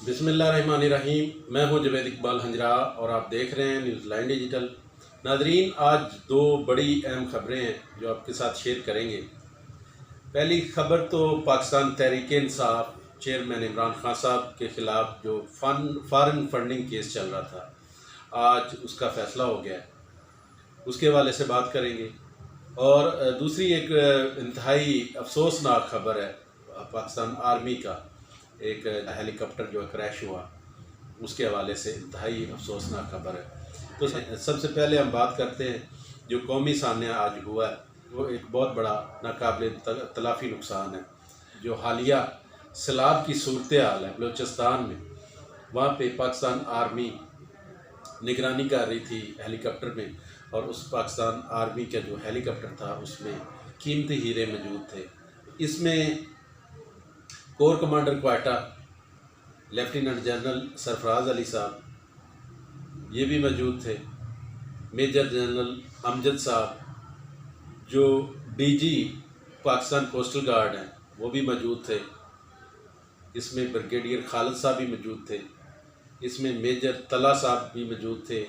बिस्मिल्लाहिर्रहमानिर्रहीम। मैं हूं जुबैद इकबाल हंजरा और आप देख रहे हैं न्यूज़लैंड डिजिटल। नादरीन, आज दो बड़ी अहम खबरें हैं जो आपके साथ शेयर करेंगे। पहली खबर तो पाकिस्तान तहरीक इंसाफ चेयरमैन इमरान खान साहब के ख़िलाफ़ जो फॉरेन फंडिंग केस चल रहा था, आज उसका फ़ैसला हो गया है, उसके हवाले से बात करेंगे। और दूसरी एक इंतहाई अफसोसनाक खबर है पाकिस्तान आर्मी का, एक हेलीकॉप्टर जो क्रैश हुआ, उसके हवाले से इंतहाई अफसोसनाक खबर है। तो सबसे पहले हम बात करते हैं जो कौमी सान्या आज हुआ है, वो एक बहुत बड़ा नाकाबिल तलाफ़ी नुकसान है। जो हालिया सैलाब की सूरत हाल है बलूचिस्तान में, वहाँ पे पाकिस्तान आर्मी निगरानी कर रही थी हेलीकॉप्टर में, और उस पाकिस्तान आर्मी का जो हेलीकॉप्टर था उसमें कीमती हीरे मौजूद थे। इसमें core commander quota lieutenant general Sarfaraz Ali साहब ये भी मौजूद थे, मेजर जनरल अमजद साहब जो डीजी पाकिस्तान कोस्टल गार्ड हैं वो भी मौजूद थे, इसमें ब्रिगेडियर खालिद साहब भी मौजूद थे, इसमें मेजर तला साहब भी मौजूद थे,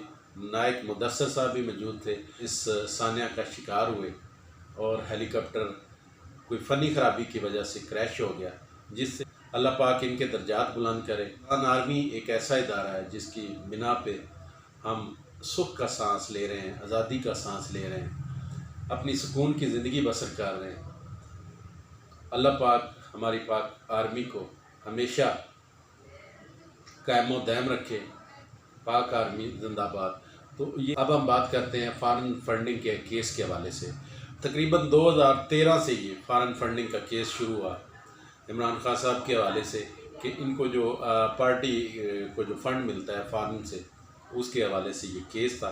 नायक मुदस्सर साहब भी मौजूद थे। इस सान्या का शिकार हुए और हेलीकॉप्टर कोई फ़नी ख़राबी की वजह से क्रैश हो गया, जिससे अल्लाह पाक इनके दर्जात बुलंद करे। पाकिस्तान आर्मी एक ऐसा इदारा है जिसकी बिना पे हम सुख का सांस ले रहे हैं, आज़ादी का सांस ले रहे हैं, अपनी सुकून की ज़िंदगी बसर कर रहे हैं। अल्लाह पाक हमारी पाक आर्मी को हमेशा कायम दायम रखे। पाक आर्मी जिंदाबाद। तो ये अब हम बात करते हैं फॉरेन फंडिंग के केस के हवाले से। तकरीबन 2013 से ये फॉरेन फंडिंग का केस शुरू हुआ इमरान खान साहब के हवाले से कि इनको जो पार्टी को जो फ़ंड मिलता है फॉरेन से, उसके हवाले से ये केस था।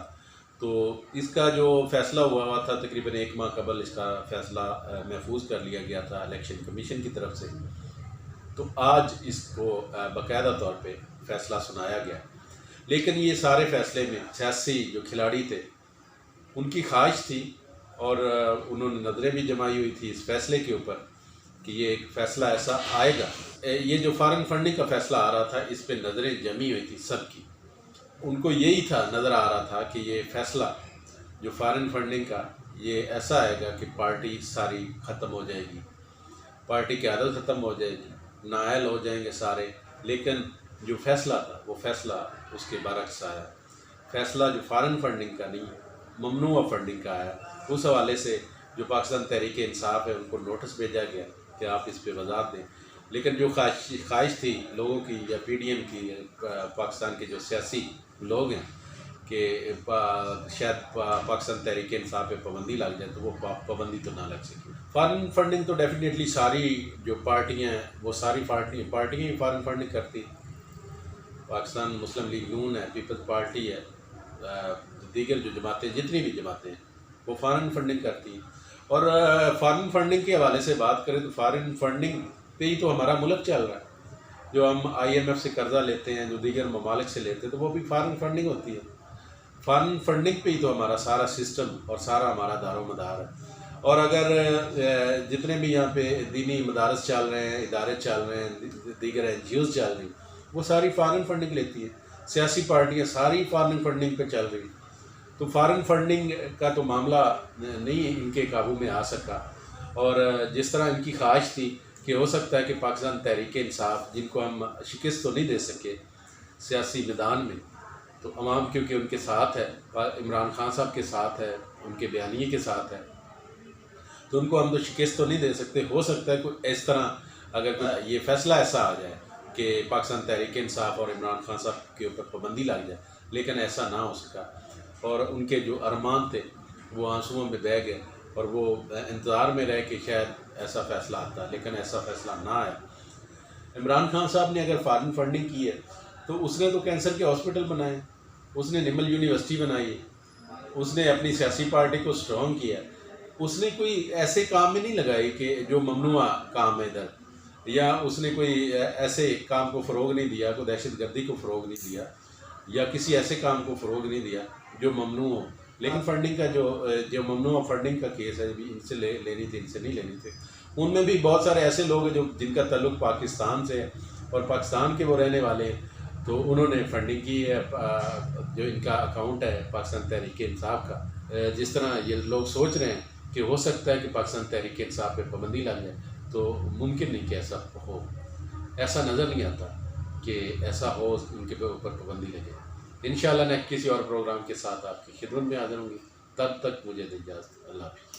तो इसका जो फ़ैसला हुआ था तकरीबन 1 माह कबल इसका फ़ैसला महफूज कर लिया गया था इलेक्शन कमीशन की तरफ से। तो आज इसको बाकायदा तौर पे फ़ैसला सुनाया गया, लेकिन ये सारे फ़ैसले में सियासी जो खिलाड़ी थे उनकी ख्वाहिश थी और उन्होंने नज़रें भी जमाई हुई थी इस फ़ैसले के ऊपर कि ये एक फ़ैसला ऐसा आएगा। ये जो फॉरेन फंडिंग का फ़ैसला आ रहा था, इस पे नज़रें जमी हुई थी सबकी। उनको यही था, नज़र आ रहा था कि ये फ़ैसला जो फॉरेन फंडिंग का ये ऐसा आएगा कि पार्टी सारी ख़त्म हो जाएगी, पार्टी की आदत ख़त्म हो जाएगी, नाअहल हो जाएंगे सारे। लेकिन जो फ़ैसला था वो फ़ैसला उसके बरक्स आया। फ़ैसला जो फॉरेन फंडिंग का नहीं, ममनूआ फंडिंग का आया। उस हवाले से जो पाकिस्तान तहरीक इंसाफ है उनको नोटिस भेजा गया कि आप इस पे वजाहत दें। लेकिन जो ख्वाहिश थी लोगों की या PDM की, पाकिस्तान के जो सियासी लोग हैं कि शायद पाकिस्तान तहरीक इंसाफ पे पाबंदी लग जाए, तो वो पाबंदी तो ना लग सकी। फॉरेन फंडिंग तो डेफिनेटली सारी जो पार्टियाँ हैं वो सारी पार्टियाँ ही फॉरेन फंडिंग करती। पाकिस्तान मुस्लिम लीग नून है, पीपल्स पार्टी है, दीगर जो जमातें, जितनी भी जमातें हैं वो फॉरेन फंडिंग करती हैं। और फॉरेन फंडिंग के हवाले से बात करें तो फॉरेन फंडिंग पे ही तो हमारा मुल्क चल रहा है। जो हम IMF से कर्ज़ा लेते हैं, जो दीगर ममालिक से लेते हैं, तो वो भी फॉरेन फंडिंग होती है। फॉरेन फंडिंग पे ही तो हमारा सारा सिस्टम और सारा हमारा दारोमदार है। और अगर जितने भी यहाँ पे दीनी मदारस चल रहे हैं, इदारे चल रहे हैं, दीगर NGOs चल रही हैं, वो सारी फॉरेन फंडिंग लेती है। सियासी पार्टियाँ सारी फॉरेन फंडिंग पे चल रही। तो फॉरेन फंडिंग का तो मामला नहीं इनके काबू में आ सका। और जिस तरह इनकी ख्वाहिश थी कि हो सकता है कि पाकिस्तान तहरीक इंसाफ, जिनको हम शिकस्त तो नहीं दे सके सियासी मैदान में, तो अवाम क्योंकि उनके साथ है, इमरान खान साहब के साथ है, उनके बयानिए के साथ है, तो उनको हम तो शिकस्त तो नहीं दे सकते। हो सकता है कोई इस तरह अगर ये फ़ैसला ऐसा आ जाए कि पाकिस्तान तहरीक इंसाफ और इमरान खान साहब के ऊपर पाबंदी लग जाए, लेकिन ऐसा ना हो सका। और उनके जो अरमान थे वो आंसुओं में बह गए और वो इंतज़ार में रहे कि शायद ऐसा फ़ैसला आता, लेकिन ऐसा फ़ैसला ना आया। इमरान खान साहब ने अगर फॉरेन फंडिंग की है तो उसने तो कैंसर के हॉस्पिटल बनाए, उसने निमल यूनिवर्सिटी बनाई है, उसने अपनी सियासी पार्टी को स्ट्रॉन्ग किया, उसने कोई ऐसे काम में नहीं लगाई कि जो ममनुआ काम है इधर, या उसने कोई ऐसे काम को फ़रोग नहीं दिया, कोई दहशतगर्दी को फ़रोग नहीं दिया, या किसी ऐसे काम को फ़रोग नहीं दिया जो ममनू हो। लेकिन फंडिंग का जो ममनू फंडिंग का केस है, भी इनसे लेनी थी, इनसे नहीं लेनी थी। उनमें भी बहुत सारे ऐसे लोग हैं जो जिनका ताल्लुक़ पाकिस्तान से है, और पाकिस्तान के वो रहने वाले हैं, तो उन्होंने फंडिंग की है। जो इनका अकाउंट है पाकिस्तान तहरीक इंसाफ का, जिस तरह ये लोग सोच रहे हैं कि हो सकता है कि पाकिस्तान तहरीक इंसाफ पे पाबंदी लग जाए, तो मुमकिन नहीं कि ऐसा हो। ऐसा नज़र नहीं आता कि ऐसा हो, उनके ऊपर पाबंदी लगे। इंशाल्लाह नेक्स्ट किसी और प्रोग्राम के साथ आपकी खिदमत में हाजिर होंगी। तब तक मुझे दे इजाज़त। अल्लाह हाफ़िज़।